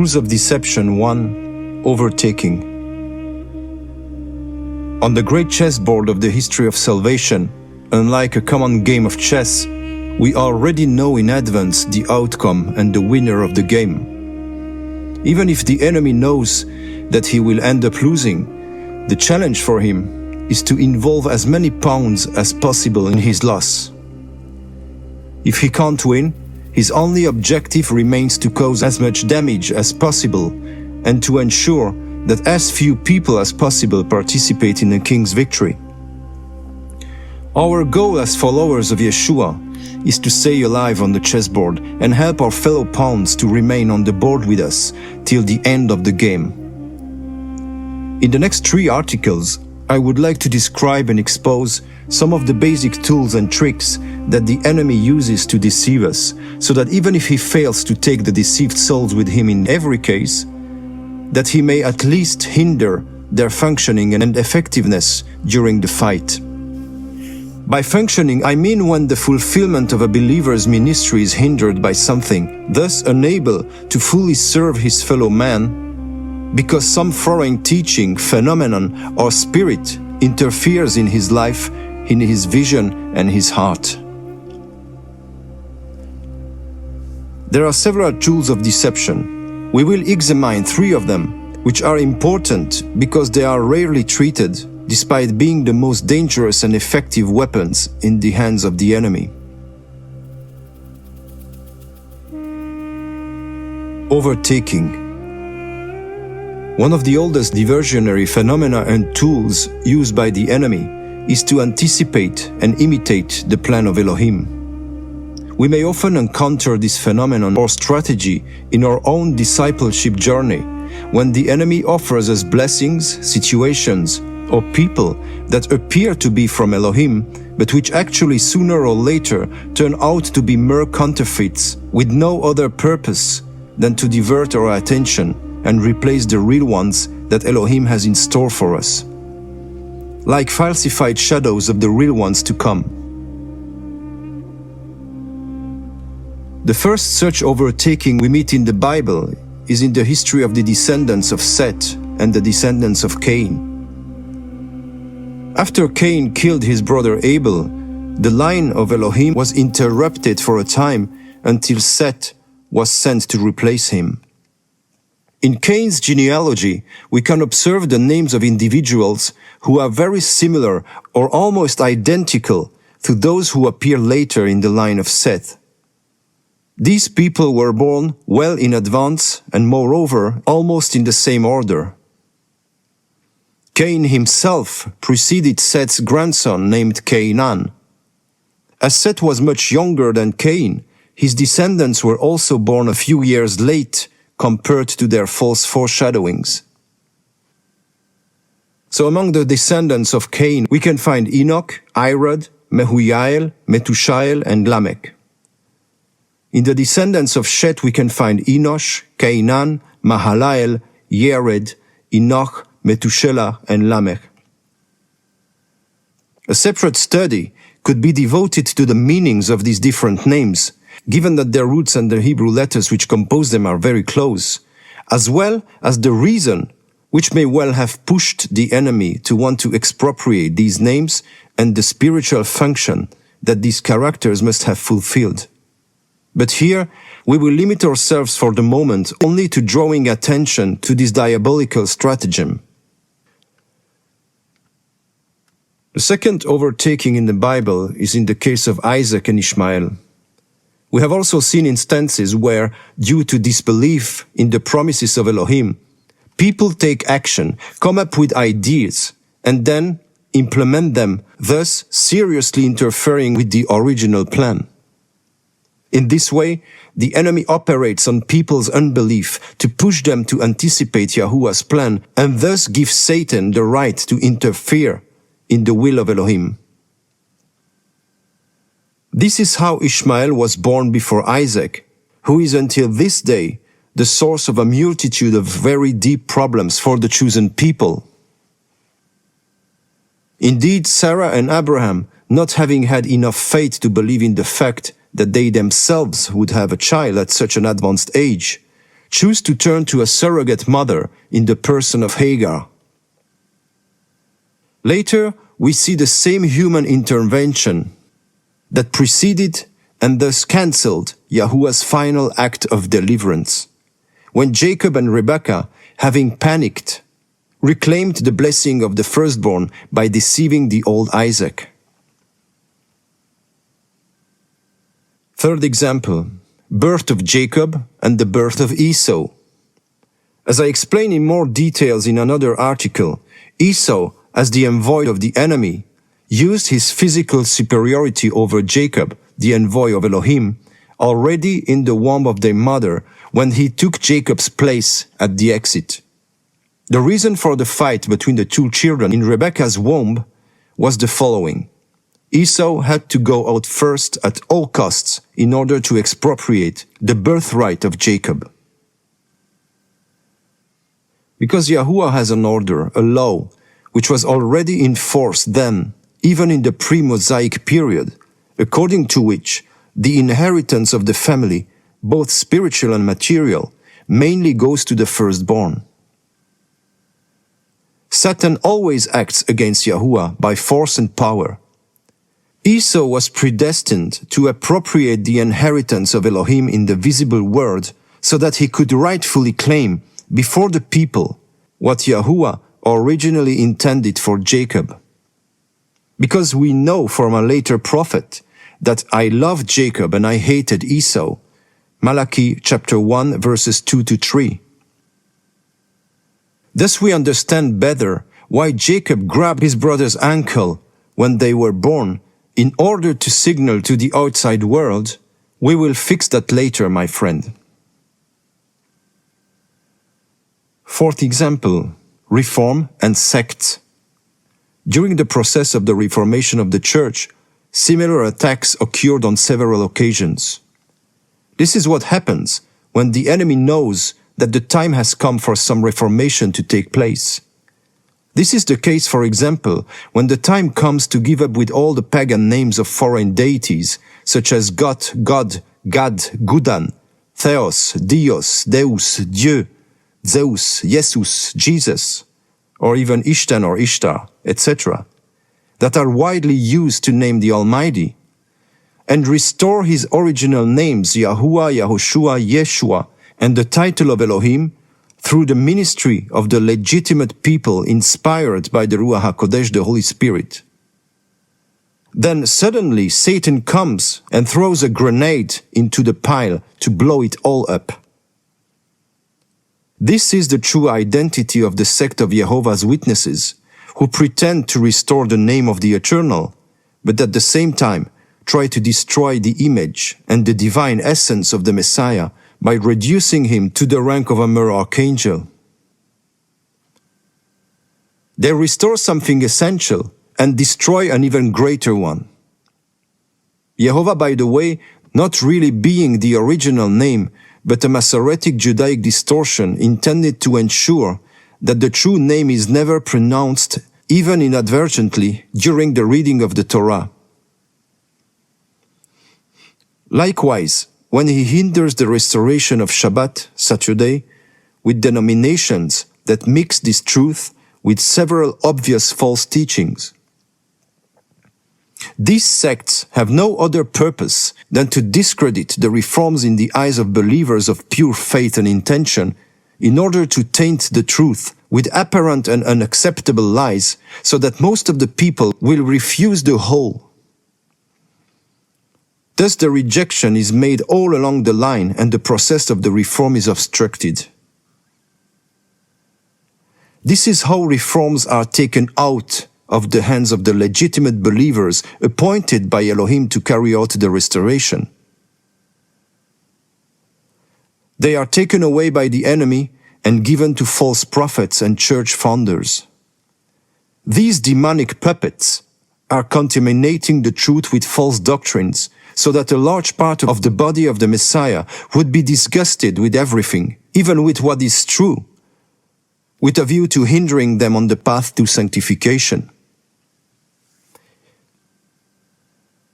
Tools of Deception 1. Overtaking. On the great chessboard of the history of salvation, unlike a common game of chess, we already know in advance the outcome and the winner of the game. Even if the enemy knows that he will end up losing, the challenge for him is to involve as many pawns as possible in his loss. If he can't win, his only objective remains to cause as much damage as possible and to ensure that as few people as possible participate in the king's victory. Our goal as followers of Yeshua is to stay alive on the chessboard and help our fellow pawns to remain on the board with us till the end of the game. In the next 3 articles, I would like to describe and expose some of the basic tools and tricks that the enemy uses to deceive us, so that even if he fails to take the deceived souls with him in every case, that he may at least hinder their functioning and effectiveness during the fight. By functioning, I mean when the fulfillment of a believer's ministry is hindered by something, thus unable to fully serve his fellow man, because some foreign teaching, phenomenon, or spirit interferes in his life, in his vision and his heart. There are several tools of deception. We will examine 3 of them, which are important because they are rarely treated, despite being the most dangerous and effective weapons in the hands of the enemy. Overtaking. One of the oldest diversionary phenomena and tools used by the enemy is to anticipate and imitate the plan of Elohim. We may often encounter this phenomenon or strategy in our own discipleship journey, when the enemy offers us blessings, situations, or people that appear to be from Elohim, but which actually sooner or later turn out to be mere counterfeits with no other purpose than to divert our attention and replace the real ones that Elohim has in store for us, like falsified shadows of the real ones to come. The first such overtaking we meet in the Bible is in the history of the descendants of Seth and the descendants of Cain. After Cain killed his brother Abel, the line of Elohim was interrupted for a time until Seth was sent to replace him. In Cain's genealogy, we can observe the names of individuals who are very similar or almost identical to those who appear later in the line of Seth. These people were born well in advance and, moreover, almost in the same order. Cain himself preceded Seth's grandson named Canaan. As Seth was much younger than Cain, his descendants were also born a few years late compared to their false foreshadowings. So among the descendants of Cain, we can find Enoch, Irad, Mehujael, Methushael, and Lamech. In the descendants of Seth, we can find Enosh, Cainan, Mahalael, Yered, Enoch, Methuselah, and Lamech. A separate study could be devoted to the meanings of these different names, given that their roots and the Hebrew letters which compose them are very close, as well as the reason which may well have pushed the enemy to want to expropriate these names and the spiritual function that these characters must have fulfilled. But here, we will limit ourselves for the moment only to drawing attention to this diabolical stratagem. The second overtaking in the Bible is in the case of Isaac and Ishmael. We have also seen instances where, due to disbelief in the promises of Elohim, people take action, come up with ideas, and then implement them, thus seriously interfering with the original plan. In this way, the enemy operates on people's unbelief to push them to anticipate Yahuwah's plan and thus give Satan the right to interfere in the will of Elohim. This is how Ishmael was born before Isaac, who is until this day the source of a multitude of very deep problems for the chosen people. Indeed, Sarah and Abraham, not having had enough faith to believe in the fact that they themselves would have a child at such an advanced age, choose to turn to a surrogate mother in the person of Hagar. Later, we see the same human intervention that preceded and thus cancelled Yahuwah's final act of deliverance, when Jacob and Rebekah, having panicked, reclaimed the blessing of the firstborn by deceiving the old Isaac. Third example, birth of Jacob and the birth of Esau. As I explain in more details in another article, Esau, as the envoy of the enemy, used his physical superiority over Jacob, the envoy of Elohim, already in the womb of their mother when he took Jacob's place at the exit. The reason for the fight between the two children in Rebekah's womb was the following. Esau had to go out first at all costs in order to expropriate the birthright of Jacob. Because Yahuwah has an order, a law, which was already in force then, even in the pre-Mosaic period, according to which the inheritance of the family, both spiritual and material, mainly goes to the firstborn. Satan always acts against Yahuwah by force and power. Esau was predestined to appropriate the inheritance of Elohim in the visible world so that he could rightfully claim before the people what Yahuwah originally intended for Jacob. Because we know from a later prophet that I loved Jacob and I hated Esau, Malachi chapter 1 verses 2-3. Thus we understand better why Jacob grabbed his brother's ankle when they were born in order to signal to the outside world, we will fix that later, my friend. Fourth example, Reform and SectS. During the process of the Reformation of the Church, similar attacks occurred on several occasions. This is what happens when the enemy knows that the time has come for some reformation to take place. This is the case, for example, when the time comes to give up with all the pagan names of foreign deities, such as God, Gad, Gudan, Theos, Dios, Deus, Dieu, Zeus, Jesus, Jesus, or even Ishtan or Ishtar, etc., that are widely used to name the Almighty, and restore his original names, Yahuwah, Yahushua, Yeshua, and the title of Elohim, through the ministry of the legitimate people inspired by the Ruach HaKodesh, the Holy Spirit. Then suddenly Satan comes and throws a grenade into the pile to blow it all up. This is the true identity of the sect of Jehovah's Witnesses, who pretend to restore the name of the Eternal, but at the same time try to destroy the image and the divine essence of the Messiah by reducing him to the rank of a mere archangel. They restore something essential and destroy an even greater one. Jehovah, by the way, not really being the original name, but a Masoretic Judaic distortion intended to ensure that the true name is never pronounced, even inadvertently, during the reading of the Torah. Likewise, when he hinders the restoration of Shabbat, Saturday, with denominations that mix this truth with several obvious false teachings. These sects have no other purpose than to discredit the reforms in the eyes of believers of pure faith and intention in order to taint the truth with apparent and unacceptable lies so that most of the people will refuse the whole. Thus the rejection is made all along the line and the process of the reform is obstructed. This is how reforms are taken out of the hands of the legitimate believers appointed by Elohim to carry out the restoration. They are taken away by the enemy and given to false prophets and church founders. These demonic puppets are contaminating the truth with false doctrines, so that a large part of the body of the Messiah would be disgusted with everything, even with what is true, with a view to hindering them on the path to sanctification.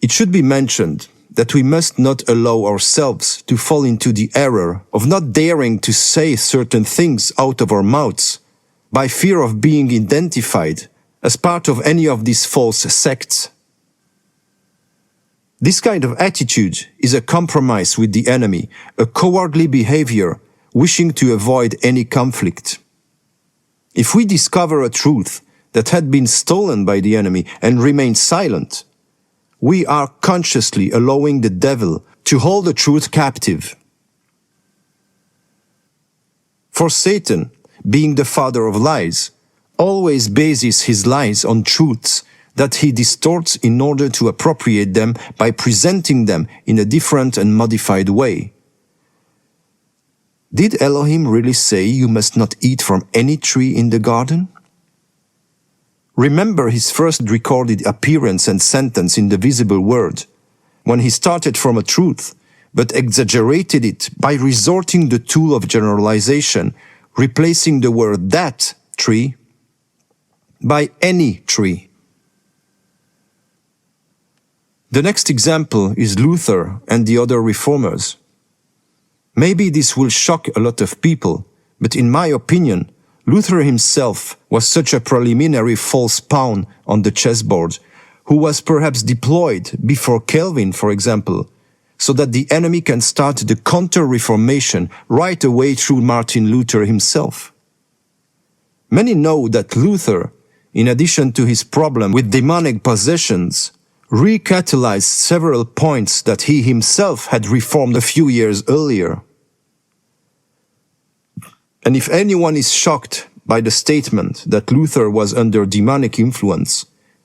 It should be mentioned, that we must not allow ourselves to fall into the error of not daring to say certain things out of our mouths by fear of being identified as part of any of these false sects. This kind of attitude is a compromise with the enemy, a cowardly behavior wishing to avoid any conflict. If we discover a truth that had been stolen by the enemy and remain silent, we are consciously allowing the devil to hold the truth captive. For Satan, being the father of lies, always bases his lies on truths that he distorts in order to appropriate them by presenting them in a different and modified way. Did Elohim really say you must not eat from any tree in the garden? Remember his first recorded appearance and sentence in the visible world, when he started from a truth, but exaggerated it by resorting the tool of generalization, replacing the word that tree by any tree. The next example is Luther and the other reformers. Maybe this will shock a lot of people, but in my opinion, Luther himself was such a preliminary false pawn on the chessboard, who was perhaps deployed before Calvin, for example, so that the enemy can start the counter-reformation right away through Martin Luther himself. Many know that Luther, in addition to his problem with demonic possessions, recatalyzed several points that he himself had reformed a few years earlier. And if anyone is shocked by the statement that Luther was under demonic influence,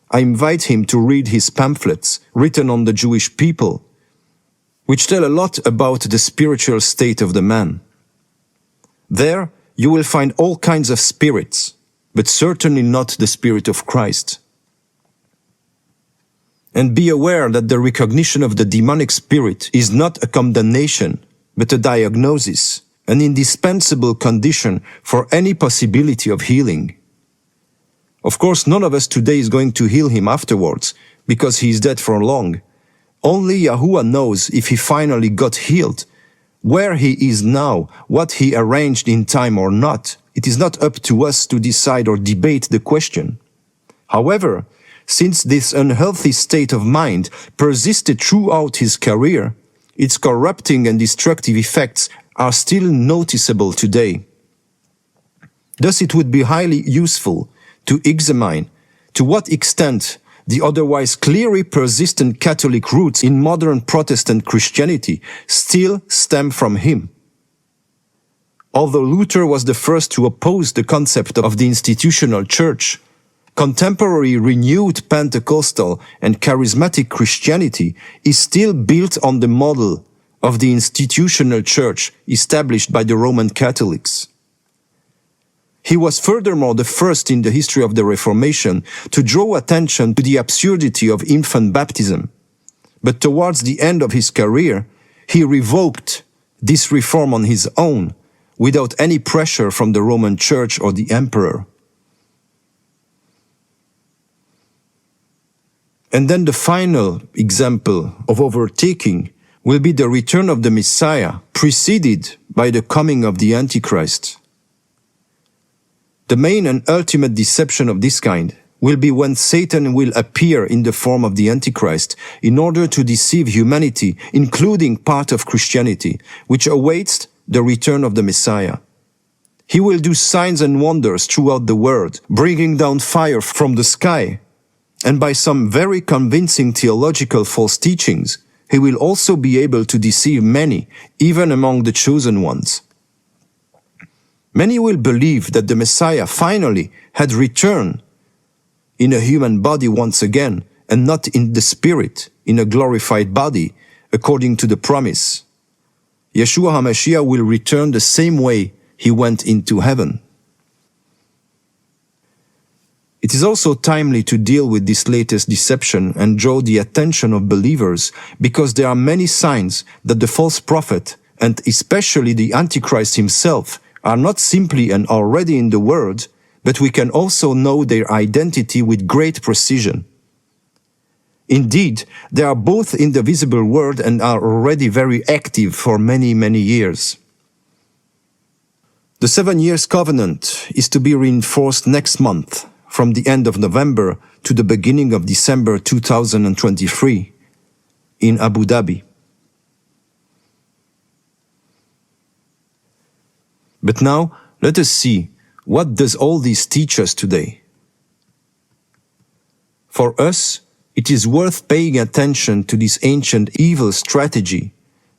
I invite him to read his pamphlets written on the Jewish people, which tell a lot about the spiritual state of the man. There you will find all kinds of spirits, but certainly not the Spirit of Christ. And be aware that the recognition of the demonic spirit is not a condemnation, but a diagnosis, an indispensable condition for any possibility of healing. Of course, none of us today is going to heal him afterwards, because he is dead for long. Only Yahuwah knows if he finally got healed, where he is now, what he arranged in time or not. It is not up to us to decide or debate the question. However, since this unhealthy state of mind persisted throughout his career, its corrupting and destructive effects are still noticeable today. Thus it would be highly useful to examine to what extent the otherwise clearly persistent Catholic roots in modern Protestant Christianity still stem from him. Although Luther was the first to oppose the concept of the institutional church, contemporary renewed Pentecostal and charismatic Christianity is still built on the model of the institutional church established by the Roman Catholics. He was furthermore the first in the history of the Reformation to draw attention to the absurdity of infant baptism, but towards the end of his career, he revoked this reform on his own, without any pressure from the Roman Church or the Emperor. And then the final example of overtaking will be the return of the Messiah, preceded by the coming of the Antichrist. The main and ultimate deception of this kind will be when Satan will appear in the form of the Antichrist in order to deceive humanity, including part of Christianity, which awaits the return of the Messiah. He will do signs and wonders throughout the world, bringing down fire from the sky, and by some very convincing theological false teachings, he will also be able to deceive many, even among the chosen ones. Many will believe that the Messiah finally had returned in a human body once again, and not in the spirit, in a glorified body, according to the promise. Yeshua HaMashiach will return the same way he went into heaven. It is also timely to deal with this latest deception and draw the attention of believers, because there are many signs that the false prophet, and especially the Antichrist himself, are not simply and already in the world, but we can also know their identity with great precision. Indeed, they are both in the visible world and are already very active for many, many years. The 7 years covenant is to be reinforced next month, from the end of November to the beginning of December 2023, in Abu Dhabi. But now, let us see, what does all this teach us today? For us, it is worth paying attention to this ancient evil strategy,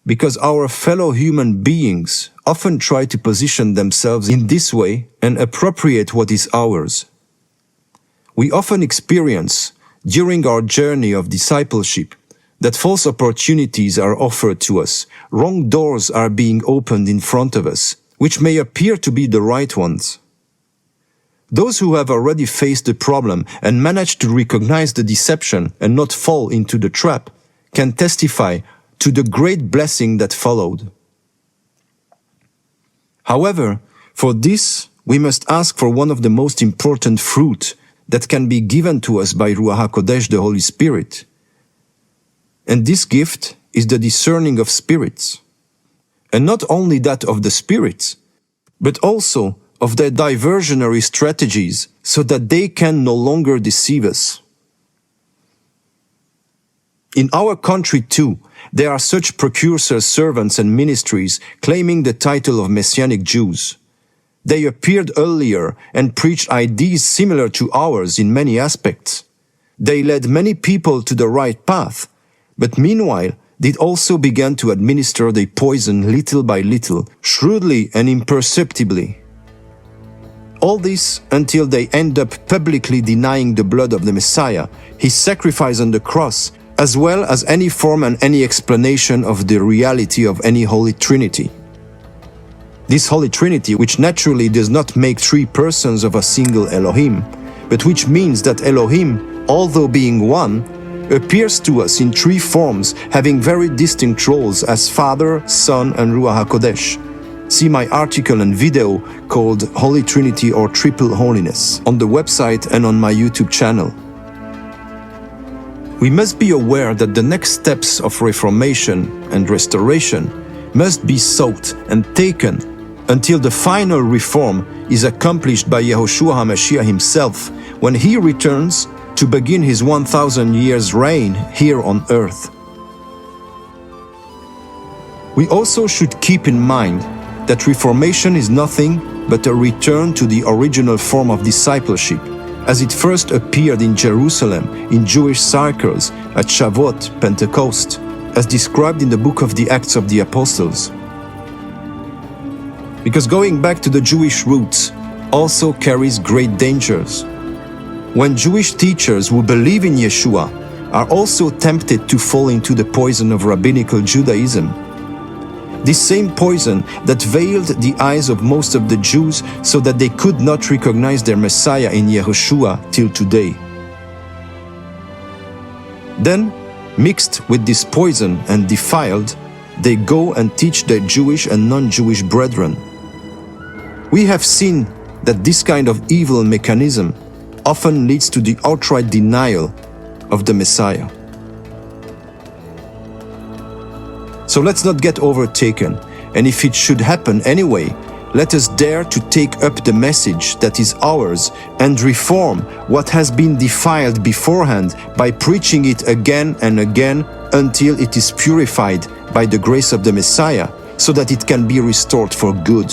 because our fellow human beings often try to position themselves in this way and appropriate what is ours. We often experience, during our journey of discipleship, that false opportunities are offered to us, wrong doors are being opened in front of us, which may appear to be the right ones. Those who have already faced the problem and managed to recognize the deception and not fall into the trap can testify to the great blessing that followed. However, for this, we must ask for one of the most important fruit that can be given to us by Ruach HaKodesh, the Holy Spirit. And this gift is the discerning of spirits. And not only that of the spirits, but also of their diversionary strategies, so that they can no longer deceive us. In our country too, there are such precursor servants and ministries claiming the title of Messianic Jews. They appeared earlier and preached ideas similar to ours in many aspects. They led many people to the right path, but meanwhile did also begin to administer the poison little by little, shrewdly and imperceptibly. All this until they end up publicly denying the blood of the Messiah, his sacrifice on the cross, as well as any form and any explanation of the reality of any Holy Trinity. This Holy Trinity, which naturally does not make three persons of a single Elohim, but which means that Elohim, although being one, appears to us in three forms, having very distinct roles as Father, Son, and Ruach HaKodesh. See my article and video called Holy Trinity or Triple Holiness on the website and on my YouTube channel. We must be aware that the next steps of reformation and restoration must be sought and taken until the final reform is accomplished by Yehoshua HaMashiach himself when he returns to begin his 1,000 years reign here on earth. We also should keep in mind that Reformation is nothing but a return to the original form of discipleship, as it first appeared in Jerusalem, in Jewish circles, at Shavuot, Pentecost, as described in the book of the Acts of the Apostles. Because going back to the Jewish roots also carries great dangers. When Jewish teachers who believe in Yeshua are also tempted to fall into the poison of rabbinical Judaism, this same poison that veiled the eyes of most of the Jews so that they could not recognize their Messiah in Yehoshua till today. Then, mixed with this poison and defiled, they go and teach their Jewish and non-Jewish brethren. We have seen that this kind of evil mechanism often leads to the outright denial of the Messiah. So let's not get overtaken, and if it should happen anyway, let us dare to take up the message that is ours and reform what has been defiled beforehand by preaching it again and again until it is purified by the grace of the Messiah, so that it can be restored for good.